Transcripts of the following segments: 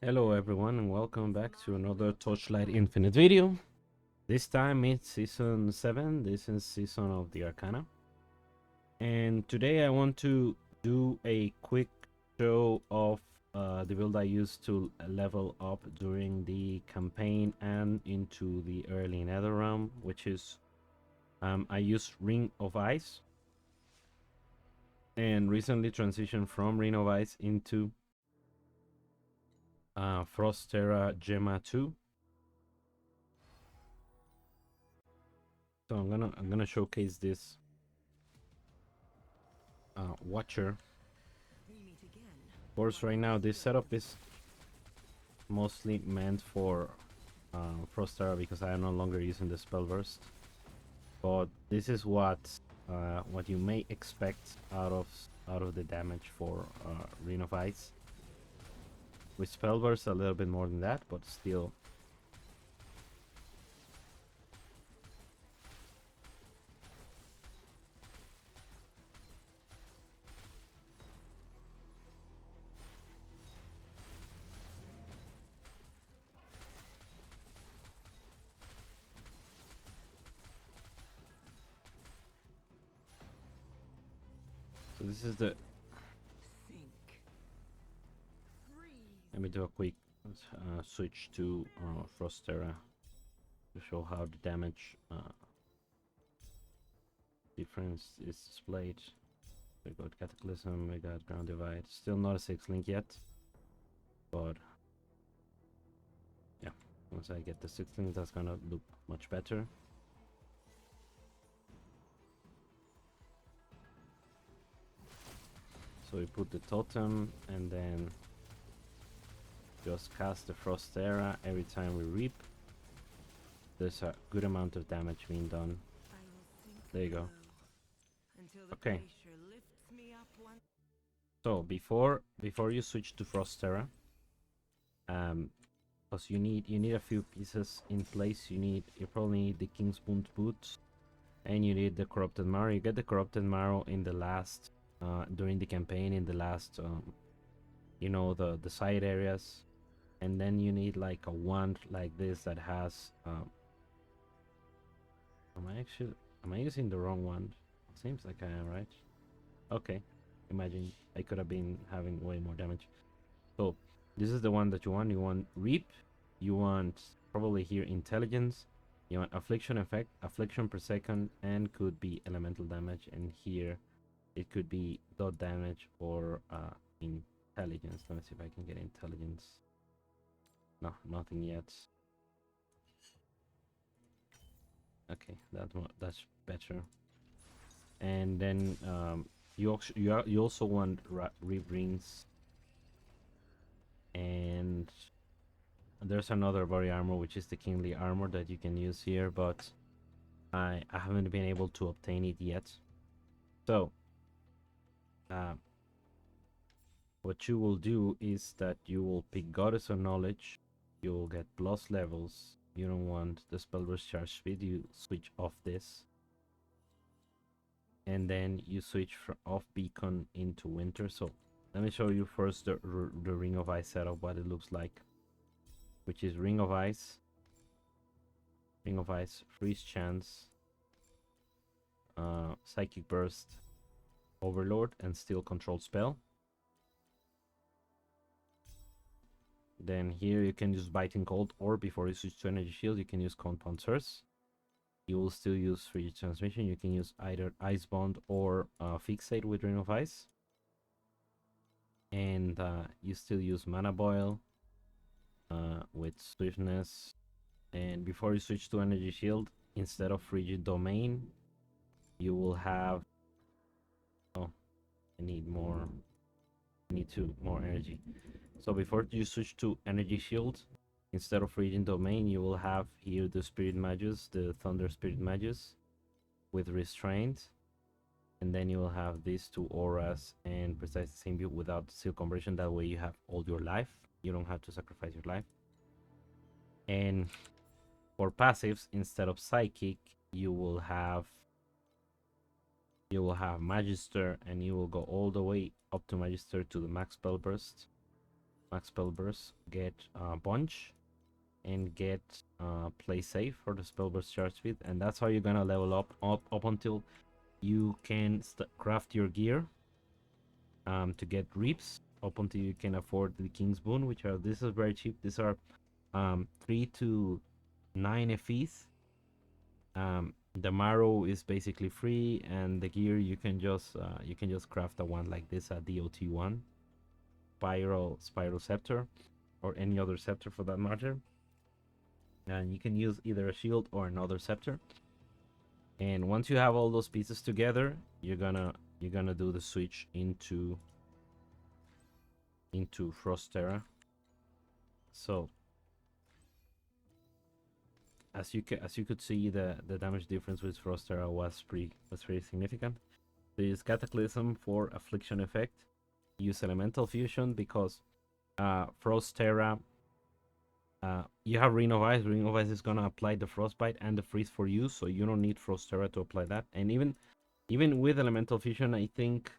Hello everyone and welcome back to another Torchlight Infinite video. This time it's season 7, this is season of the Arcana. And today I want to do a quick show of the build I used to level up during the campaign and into the early Nether realm, which is I used Ring of Ice and recently transitioned from Ring of Ice into Frost Terra Gemma 2. So I'm gonna showcase this Watcher. Of course, right now this setup is mostly meant for Frost Terra because I am no longer using the spell burst. But this is what you may expect out of the damage for Ring of Ice. With spell burst, a little bit more than that, but still. So this is the. Let me do a quick switch to Frost Terra to show how the damage difference is displayed. We got Cataclysm, we got Ground Divide. Still not a 6 link yet, but yeah, once I get the 6 link, that's gonna look much better. So we put the totem and then just cast the Frost Terra every time we reap. There's a good amount of damage being done. There you go. Okay. So before you switch to Frost Terra, because you need a few pieces in place. You probably need the King's Boots, and you need the Corrupted Marrow. You get the Corrupted Marrow in the last during the campaign, in the last the side areas. And then you need like a wand like this that has am I using the wrong wand? Seems like I am, right? Okay. Imagine I could have been having way more damage. So this is the one that you want. You want Reap, you want probably here Intelligence, you want Affliction effect, Affliction per second, and could be elemental damage, and here it could be dot damage or intelligence. Let me see if I can get intelligence. No, nothing yet. Okay, that's better. And then you also want Reap Rings, and there's another body armor which is the Kingly Armor that you can use here, but I haven't been able to obtain it yet. So what you will do is that you will pick Goddess of Knowledge. You will get plus levels. You don't want the spell burst charge speed, you switch off this, and then you switch from off Beacon into Winter. So let me show you first the Ring of Ice setup, what it looks like, which is Ring of Ice, Freeze Chance, Psychic Burst, Overlord, and Steel Control Spell. Then here you can use Biting Cold, or before you switch to Energy Shield, you can use Compound Source. You will still use Frigid Transmission. You can use either Ice Bond or Fixate with Ring of Ice. And you still use Mana Boil with Swiftness. And before you switch to Energy Shield, instead of Frigid Domain, you will have... Oh, I need more... I need more energy. So before you switch to Energy Shield, instead of Frigid Domain, you will have here the Spirit Magus, the Thunder Spirit Magus with Restraint. And then you will have these two auras and precisely the same build without Seal Conversion. That way you have all your life. You don't have to sacrifice your life. And for passives, instead of Psychic, you will have Magister, and you will go all the way up to Magister to the max spell burst. max spell burst, get a bunch, and get play safe for the spell burst charge speed, and that's how you're gonna level up until you can craft your gear to get reaps, up until you can afford the King's Boon, which are, this is very cheap. These are 3 to 9 FEs. The marrow is basically free, and the gear you can just craft a one like this, a DOT1 spiral scepter, or any other scepter for that matter, and you can use either a shield or another scepter. And once you have all those pieces together, you're gonna do the switch into Frost Terra. So as you could see, the damage difference with Frost Terra was pretty significant. There is Cataclysm for affliction effect. Use elemental fusion because Frost Terra, you have Ring of Ice. Ring of Ice is gonna apply the frostbite and the freeze for you, so you don't need Frost Terra to apply that. And even with elemental fusion, I think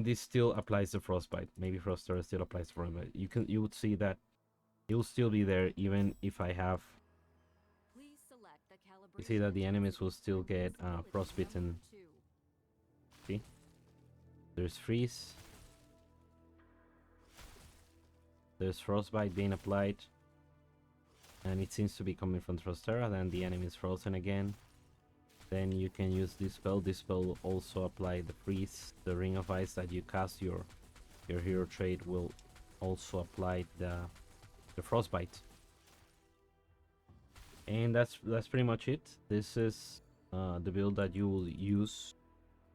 this still applies the frostbite. Maybe Frost Terra still applies the frostbite. You would see that it will still be there even if I have. You see that the enemies will still get frostbitten. See, there's freeze, there's frostbite being applied, and it seems to be coming from Frost Terra. Then the enemy is frozen again. Then you can use this spell. This spell will also apply the freeze. The Ring of Ice that you cast your hero trait will also apply the frostbite. And that's pretty much it. This is the build that you will use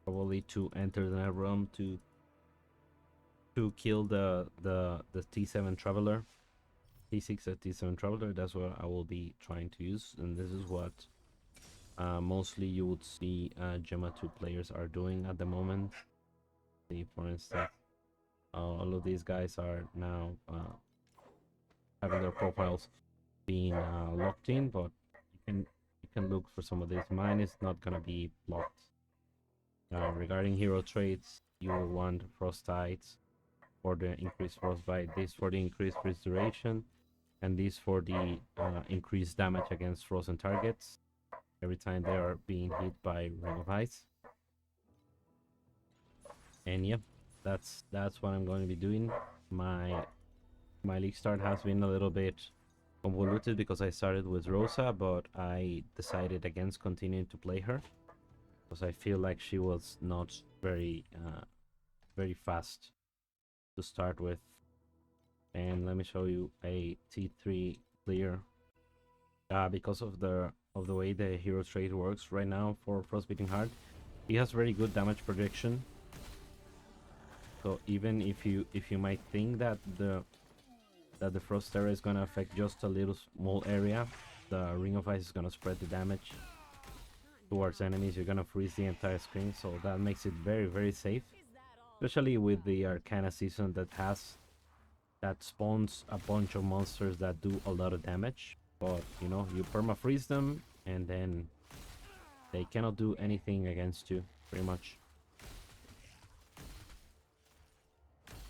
probably to enter the Net Realm to kill the T7 Traveler, T6 at T7 Traveler. That's what I will be trying to use, and this is what mostly you would see Gemma 2 players are doing at the moment. See, for instance, all of these guys are now having their profiles being locked in, but you can look for some of these. Mine is not gonna be blocked. Regarding hero traits, you will want Frost Tides for the increased frostbite, this for the increased freeze duration, and this for the increased damage against frozen targets every time they are being hit by Ring of Ice. And yeah, that's what I'm going to be doing. My league start has been a little bit convoluted because I started with Rosa, but I decided against continuing to play her because I feel like she was not very fast to start with. And let me show you a T3 clear because of the way the hero trait works right now for Frostbeating Heart. He has very good damage prediction, so even if you might think that the Frost Terra is gonna affect just a little small area, the Ring of Ice is gonna spread the damage towards enemies. You're gonna freeze the entire screen, so that makes it very safe, especially with the Arcana season that spawns a bunch of monsters that do a lot of damage. But you know, you perma freeze them and then they cannot do anything against you, pretty much.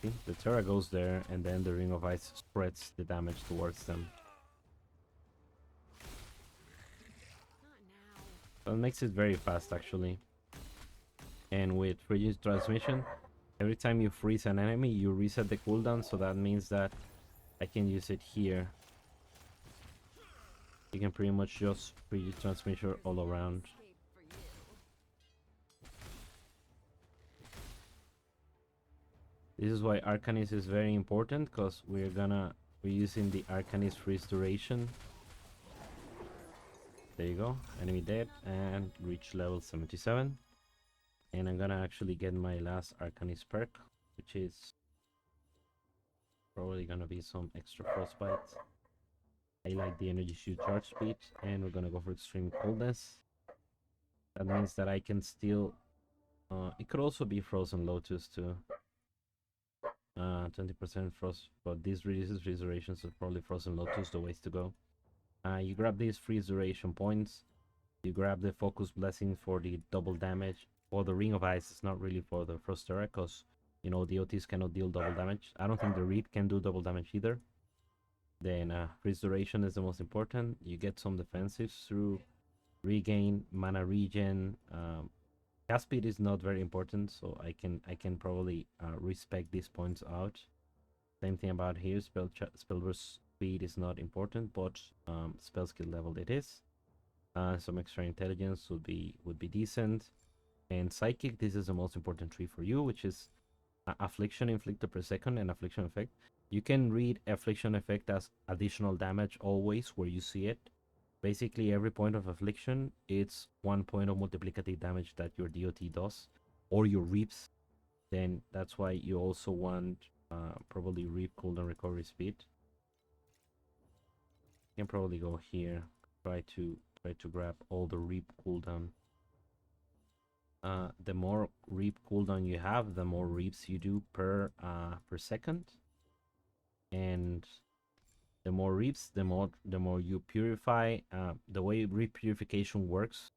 See, the Terra goes there and then the Ring of Ice spreads the damage towards them. So it makes it very fast actually. And with Frigid Transmission, every time you freeze an enemy, you reset the cooldown, so that means that I can use it here. You can pretty much just Frigid Transmission all around. This is why Arcanist is very important, because we're using the Arcanist freeze duration. There you go, enemy dead and reach level 77. And I'm gonna actually get my last Arcanist perk, which is probably gonna be some extra frostbite. I like the energy shoot charge speed, and we're gonna go for extreme coldness. That means that I can still it could also be frozen lotus too. 20% frost, but this reduces freeze duration, so probably frozen lotus the ways to go. You grab these freeze duration points, you grab the focus blessing for the double damage, or the Ring of Ice is not really for the Frost Terra, because you know, DOTs cannot deal double damage. I don't think the Reap can do double damage either. Then freeze duration is the most important. You get some defensives through regain, mana regen. Cast speed is not very important, so I can probably respect these points out. Same thing about here. Spell burst speed is not important, but spell skill level it is. Some extra intelligence would be decent. And psychic, this is the most important tree for you, which is affliction inflicted per second and affliction effect. You can read affliction effect as additional damage always where you see it. Basically, every point of affliction, it's 1 point of multiplicative damage that your DOT does, or your reaps. Then that's why you also want probably reap cooldown recovery speed. You can probably go here, try to grab all the reap cooldown. The more reap cooldown you have, the more reaps you do per second, and the more reaps, the more you purify. The way reap purification works,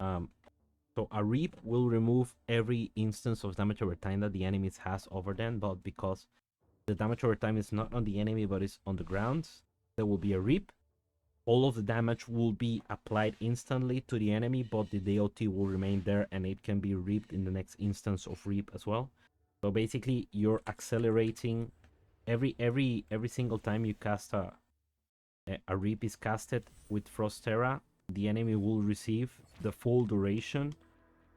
so a reap will remove every instance of damage over time that the enemy has over them, but because the damage over time is not on the enemy but is on the ground, there will be a reap. All of the damage will be applied instantly to the enemy, but the DOT will remain there and it can be reaped in the next instance of reap as well. So basically, you're accelerating every single time you cast a reap is casted with Frost Terra, the enemy will receive the full duration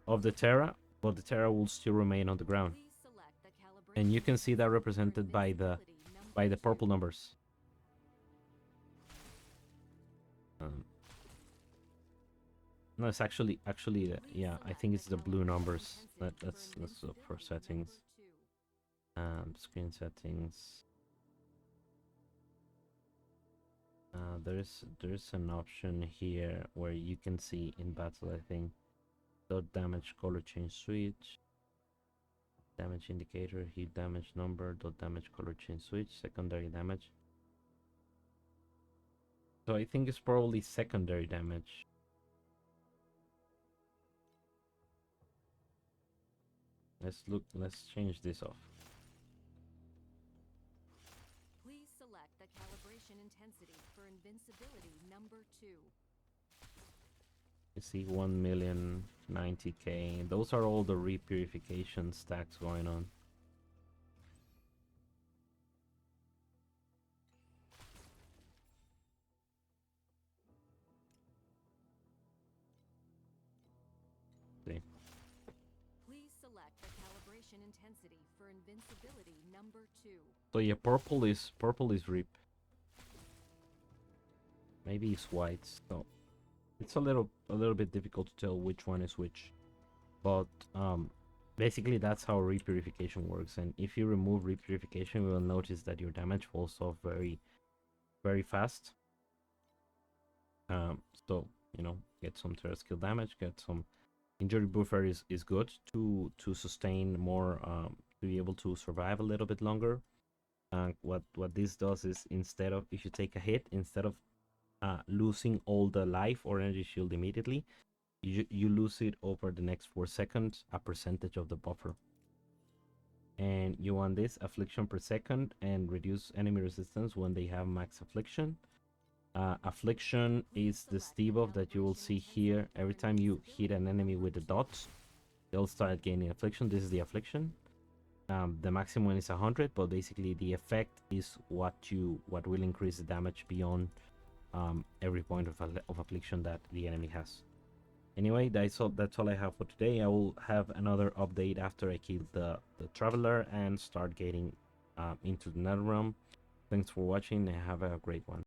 of the Terra, but the Terra will still remain on the ground. And you can see that represented by the purple numbers. No, it's actually yeah, I think it's the blue numbers. Let's look for settings. Screen settings. There's an option here where you can see in battle, I think, dot damage color change switch, damage indicator, hit damage number, dot damage color change switch, secondary damage. So I think it's probably secondary damage. Let's change this off. Please select the calibration intensity for invincibility number 2. You see 1,090,000. Those are all the repurification stacks going on. See. Please select the calibration intensity for invincibility number 2. So yeah, purple is rip. Maybe it's white. So it's a little bit difficult to tell which one is which. But basically that's how repurification works. And if you remove repurification, you will notice that your damage falls off very, very fast. So you know, get some Terra skill damage, get some injury buffer is good to sustain more, to be able to survive a little bit longer. What this does is, instead of, if you take a hit, instead of losing all the life or energy shield immediately, you lose it over the next 4 seconds, a percentage of the buffer. And you want this affliction per second and reduce enemy resistance when they have max affliction. Affliction is this debuff that you will see here. Every time you hit an enemy with the dots, they'll start gaining affliction. This is the affliction. The maximum is 100, but basically the effect is what will increase the damage beyond every point of affliction that the enemy has. Anyway, that's all I have for today. I will have another update after I kill the traveler and start getting into the Netherrealm. Thanks for watching and have a great one.